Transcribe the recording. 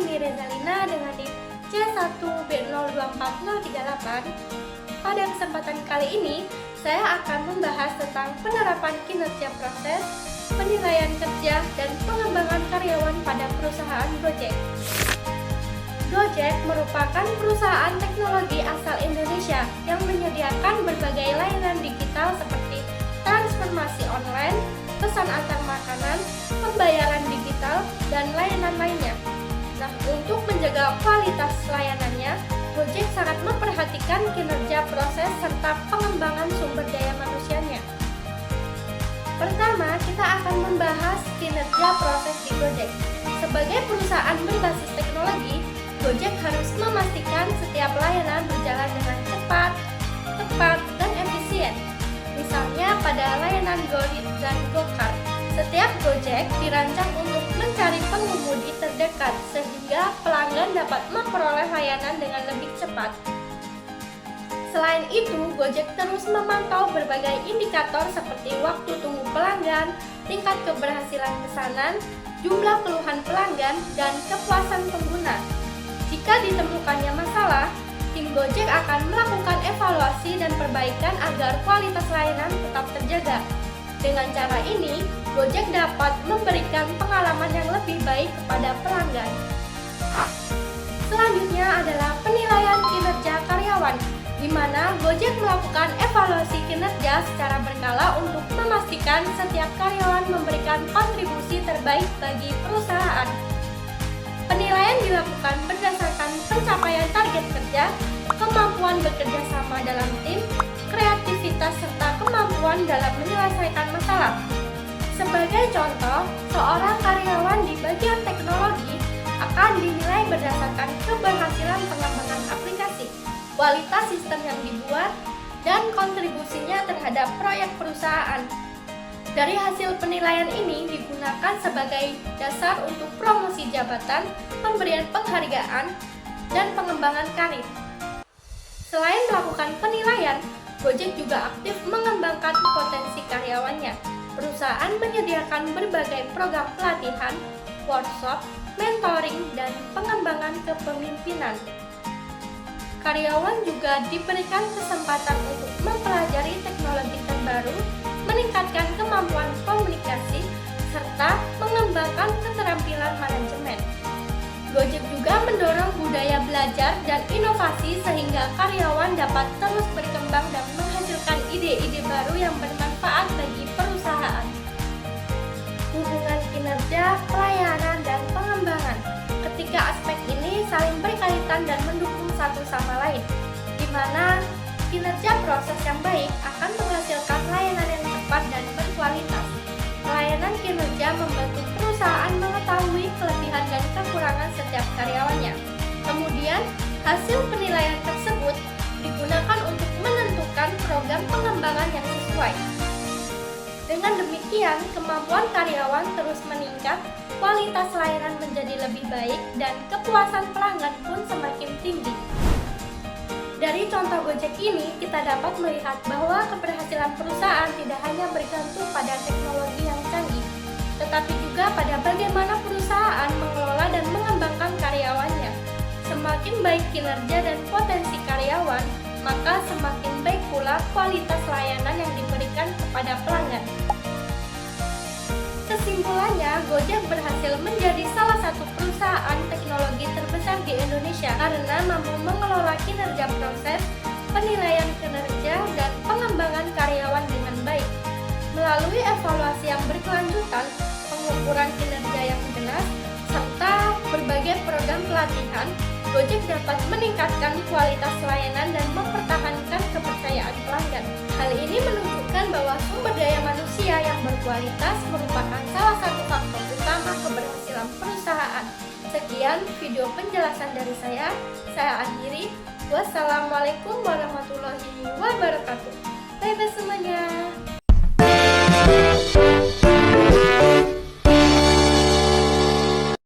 Nini Rezalina dengan NIM C1B024038. Pada kesempatan kali ini, saya akan membahas tentang penerapan kinerja proses, penilaian kerja, dan pengembangan karyawan pada perusahaan Gojek. Gojek merupakan perusahaan teknologi asal Indonesia yang menyediakan berbagai layanan digital seperti transformasi online, pesan antar makanan, pembayaran digital, dan layanan lainnya. Nah, untuk menjaga kualitas layanannya, Gojek sangat memperhatikan kinerja proses serta pengembangan sumber daya manusianya. Pertama, kita akan membahas kinerja proses di Gojek. Sebagai perusahaan berbasis teknologi, Gojek harus memastikan setiap layanan berjalan dengan cepat, tepat, dan efisien. Misalnya pada layanan GoRid dan GoCar, setiap Gojek dirancang untuk mencari pengemudi terdekat sehingga pelanggan dapat memperoleh layanan dengan lebih cepat. Selain itu, Gojek terus memantau berbagai indikator seperti waktu tunggu pelanggan, tingkat keberhasilan pesanan, jumlah keluhan pelanggan, dan kepuasan pengguna. Jika ditemukannya masalah, tim Gojek akan melakukan evaluasi dan perbaikan agar kualitas layanan tetap terjaga. Dengan cara ini, Gojek dapat memberikan pengalaman yang lebih baik kepada pelanggan. Selanjutnya adalah penilaian kinerja karyawan, di mana Gojek melakukan evaluasi kinerja secara berkala untuk memastikan setiap karyawan memberikan kontribusi terbaik bagi perusahaan. Penilaian dilakukan berdasarkan pencapaian target kerja, kemampuan bekerja sama dalam tim, kreativitas, serta kemampuan dalam menyelesaikan masalah. Sebagai contoh, seorang karyawan di bagian teknologi akan dinilai berdasarkan keberhasilan pengembangan aplikasi, kualitas sistem yang dibuat, dan kontribusinya terhadap proyek perusahaan. Dari hasil penilaian ini digunakan sebagai dasar untuk promosi jabatan, pemberian penghargaan, dan pengembangan karir. Selain melakukan penilaian, Gojek juga aktif mengembangkan potensi karyawannya. Perusahaan menyediakan berbagai program pelatihan, workshop, mentoring, dan pengembangan kepemimpinan. Karyawan juga diberikan kesempatan untuk mempelajari teknologi terbaru, meningkatkan kemampuan komunikasi, serta mengembangkan keterampilan manajemen. Gojek juga mendorong budaya belajar dan inovasi sehingga karyawan dapat terus berkembang dan menghasilkan ide-ide baru yang bermanfaat bagi perusahaan. Hubungan kinerja, pelayanan, dan pengembangan. Ketiga aspek ini saling berkaitan dan mendukung satu sama lain, di mana kinerja proses yang baik akan menghasilkan layanan yang cepat dan berkualitas. Pelayanan kinerja membantu perusahaan mengetahui kelebihan dan kekurangan setiap karyawannya. Kemudian, hasil penilaian tersebut digunakan untuk menentukan program pengembangan yang sesuai. Dengan demikian, kemampuan karyawan terus meningkat, kualitas layanan menjadi lebih baik, dan kepuasan pelanggan pun semakin tinggi. Dari contoh Gojek ini, kita dapat melihat bahwa keberhasilan perusahaan tidak hanya bergantung pada teknologi yang canggih, tetapi juga pada bagaimana perusahaan mengelola dan mengembangkan karyawannya. Semakin baik kinerja dan potensi karyawan, maka semakin baik pula kualitas layanan yang diberikan kepada pelanggan. Kesimpulannya, Gojek berhasil menjadi salah satu perusahaan teknologi terbesar di Indonesia karena mampu mengelola kinerja proses, penilaian kinerja, dan pengembangan karyawan dengan baik. Melalui evaluasi yang berkelanjutan, pengukuran kinerja yang jelas, serta berbagai program pelatihan, Gojek dapat meningkatkan kualitas layanan dan mempertahankan kepercayaan pelanggan. Hal ini menunjukkan bahwa sumber daya manusia yang berkualitas merupakan salah satu faktor utama keberhasilan perusahaan. Sekian video penjelasan dari saya akhiri. Wassalamualaikum warahmatullahi wabarakatuh. Bye bye semuanya.